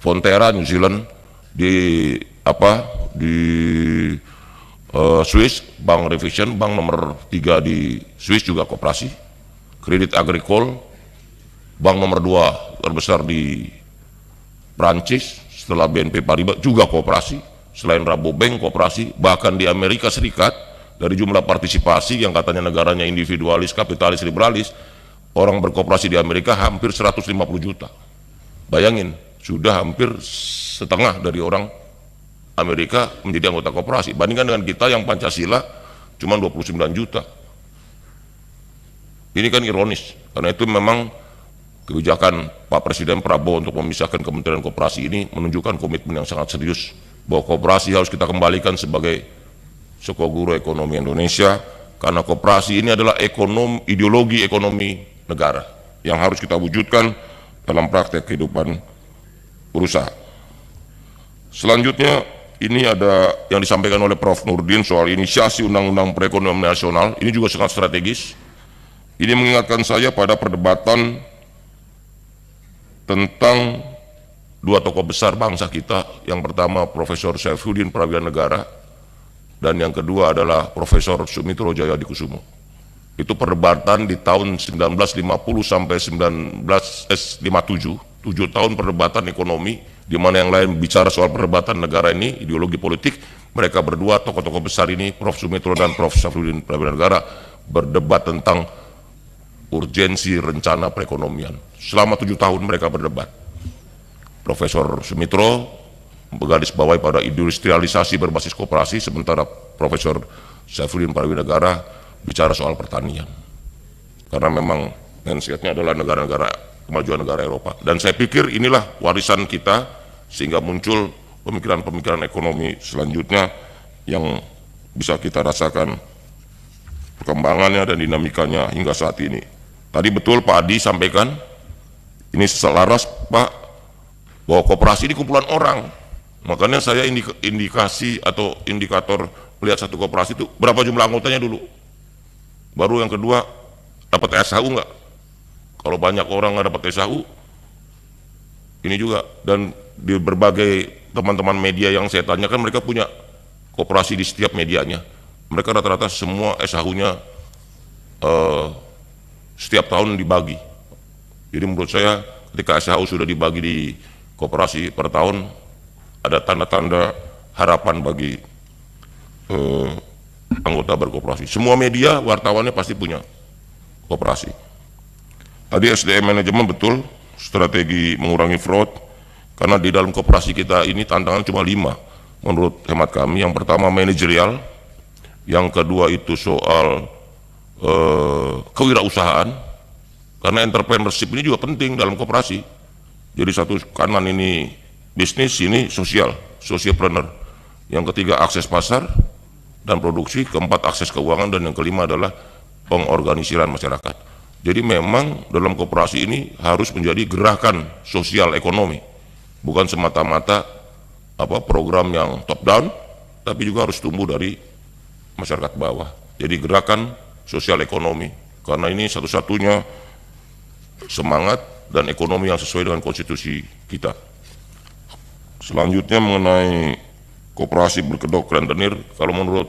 Fonterra New Zealand, di di Swiss Bank Revision, bank nomor 3 di Swiss juga koperasi. Credit Agricole, bank nomor 2 terbesar di Prancis setelah BNP Paribas juga koperasi. Selain Rabobank koperasi, bahkan di Amerika Serikat dari jumlah partisipasi yang katanya negaranya individualis, kapitalis, liberalis, orang berkoperasi di Amerika hampir 150 juta. Bayangin, sudah hampir setengah dari orang Amerika menjadi anggota koperasi. Bandingkan dengan kita yang Pancasila cuma 29 juta. Ini kan ironis, karena itu memang kebijakan Pak Presiden Prabowo untuk memisahkan Kementerian Koperasi ini menunjukkan komitmen yang sangat serius bahwa koperasi harus kita kembalikan sebagai sekoguru ekonomi Indonesia, karena koperasi ini adalah ideologi ekonomi negara yang harus kita wujudkan dalam praktek kehidupan berusaha. Selanjutnya, ini ada yang disampaikan oleh Prof. Nurdin soal inisiasi Undang-Undang Perekonomian Nasional. Ini juga sangat strategis. Ini mengingatkan saya pada perdebatan tentang dua tokoh besar bangsa kita. Yang pertama Profesor Saifuddin Prawiranegara, dan yang kedua adalah Profesor Sumitro Jayadikusumo. Itu perdebatan di tahun 1950 sampai 1957, 7 tahun perdebatan ekonomi, di mana yang lain bicara soal perdebatan negara ini, ideologi politik. Mereka berdua, tokoh-tokoh besar ini, Prof. Sumitro dan Prof. Saifuddin Prawiranegara, berdebat tentang urgensi rencana perekonomian. Selama 7 tahun mereka berdebat. Profesor Sumitro menggarisbawahi pada industrialisasi berbasis koperasi, sementara Profesor Saifuddin Prawiranegara bicara soal pertanian. Karena memang mindsetnya adalah negara-negara kemajuan negara Eropa. Dan saya pikir inilah warisan kita sehingga muncul pemikiran-pemikiran ekonomi selanjutnya yang bisa kita rasakan perkembangannya dan dinamikanya hingga saat ini. Tadi betul Pak Adi sampaikan, ini selaras Pak, bahwa koperasi ini kumpulan orang. Makanya saya indikasi atau indikator melihat satu koperasi itu berapa jumlah anggotanya dulu. Baru yang kedua, dapat SHU nggak? Kalau banyak orang nggak dapat SHU, ini juga. Dan di berbagai teman-teman media yang saya tanyakan, mereka punya koperasi di setiap medianya. Mereka rata-rata semua SHU-nya setiap tahun dibagi. Jadi menurut saya ketika SHU sudah dibagi di koperasi per tahun, ada tanda-tanda harapan bagi anggota berkoperasi. Semua media, wartawannya pasti punya koperasi. Tadi SDM manajemen betul, strategi mengurangi fraud, karena di dalam koperasi kita ini tantangan cuma 5 menurut hemat kami. Yang pertama manajerial, yang kedua itu soal kewirausahaan, karena entrepreneurship ini juga penting dalam koperasi. Jadi satu kanan ini bisnis, ini socialpreneur. Yang ketiga akses pasar dan produksi, keempat akses keuangan, dan yang kelima adalah pengorganisiran masyarakat. Jadi memang dalam koperasi ini harus menjadi gerakan sosial ekonomi, bukan semata-mata program yang top down, tapi juga harus tumbuh dari masyarakat bawah. Jadi gerakan sosial ekonomi, karena ini satu-satunya semangat dan ekonomi yang sesuai dengan konstitusi kita. Selanjutnya mengenai koperasi berkedok rentenir, kalau menurut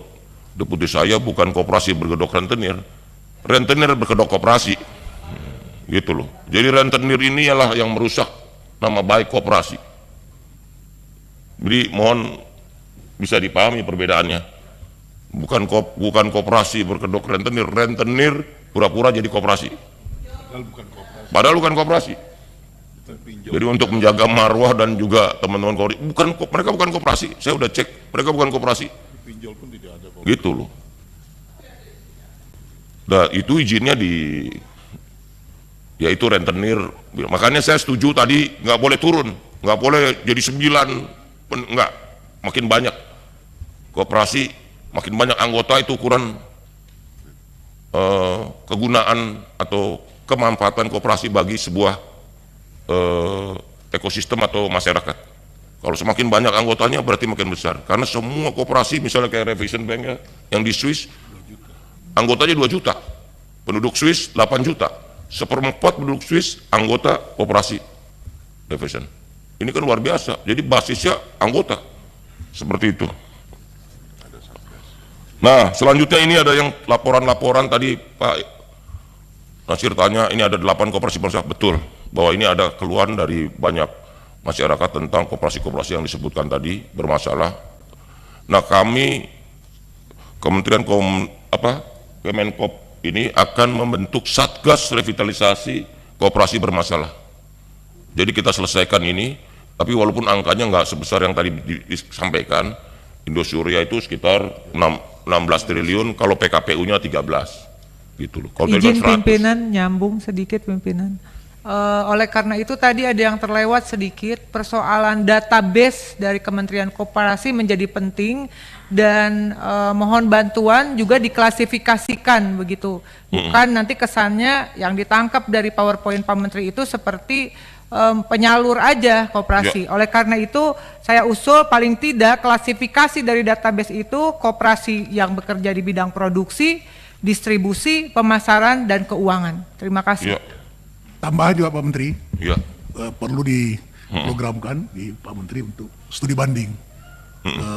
deputi saya bukan koperasi berkedok rentenir berkedok koperasi, gitu loh. Jadi rentenir ini ialah yang merusak nama baik koperasi. Jadi mohon bisa dipahami perbedaannya. Bukan koperasi berkedok rentenir, rentenir pura-pura jadi koperasi. Padahal bukan koperasi. Jadi untuk menjaga marwah dan juga teman-teman mereka bukan koperasi. Saya udah cek, mereka bukan koperasi. Gitu loh. Nah, itu izinnya yaitu rentenir. Makanya saya setuju tadi nggak boleh turun, nggak boleh jadi 9, nggak, makin banyak koperasi, makin banyak anggota, itu ukuran kegunaan atau kemanfaatan koperasi bagi sebuah ekosistem atau masyarakat. Kalau semakin banyak anggotanya berarti makin besar. Karena semua koperasi, misalnya kayak Raiffeisen Bank ya, yang di Swiss, anggotanya 2 juta, penduduk Swiss 8 juta, 1/4 penduduk Swiss anggota koperasi Raiffeisen. Ini kan luar biasa. Jadi basisnya anggota. Seperti itu. Nah, selanjutnya ini ada yang laporan-laporan tadi Pak Nasir tanya, ini ada 8 koperasi bermasalah. Betul, bahwa ini ada keluhan dari banyak masyarakat tentang koperasi-koperasi yang disebutkan tadi bermasalah. Nah, kami Kementerian Kemenkop ini akan membentuk Satgas Revitalisasi Koperasi Bermasalah. Jadi kita selesaikan ini, tapi walaupun angkanya nggak sebesar yang tadi disampaikan, Indosuria itu sekitar 16 triliun, kalau PKPU-nya 13. Gitu loh. Kalau izin pimpinan, nyambung sedikit pimpinan. Oleh karena itu tadi ada yang terlewat sedikit, persoalan database dari Kementerian Koperasi menjadi penting dan mohon bantuan juga diklasifikasikan begitu. Bukan nanti kesannya yang ditangkap dari PowerPoint Pak Menteri itu seperti penyalur aja koperasi. Oleh karena itu saya usul paling tidak klasifikasi dari database itu koperasi yang bekerja di bidang produksi, distribusi, pemasaran, dan keuangan. Terima kasih. Tambahan juga Pak Menteri, perlu diprogramkan di Pak Menteri untuk studi banding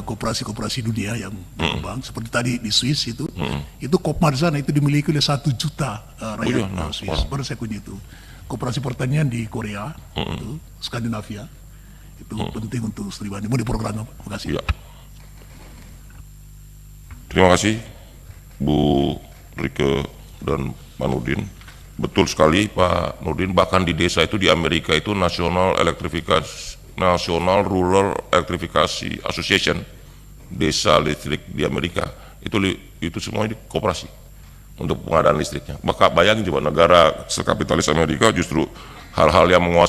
koperasi-koperasi dunia yang berkembang seperti tadi di Swiss itu Kopersa itu dimiliki oleh 1 juta rakyat Swiss. Baru saya kunjungi itu koperasi pertanian di Korea, itu Skandinavia, itu penting untuk studi banding. Mau diprogram, terima kasih. Terima kasih Bu Rike dan Pak Nurdin. Betul sekali Pak Nurdin, bahkan di desa itu di Amerika itu National Rural Electrification Association, desa listrik di Amerika, itu semua ini koperasi untuk pengadaan listriknya. Maka bayangin coba negara sekapitalis Amerika justru hal-hal yang menguasai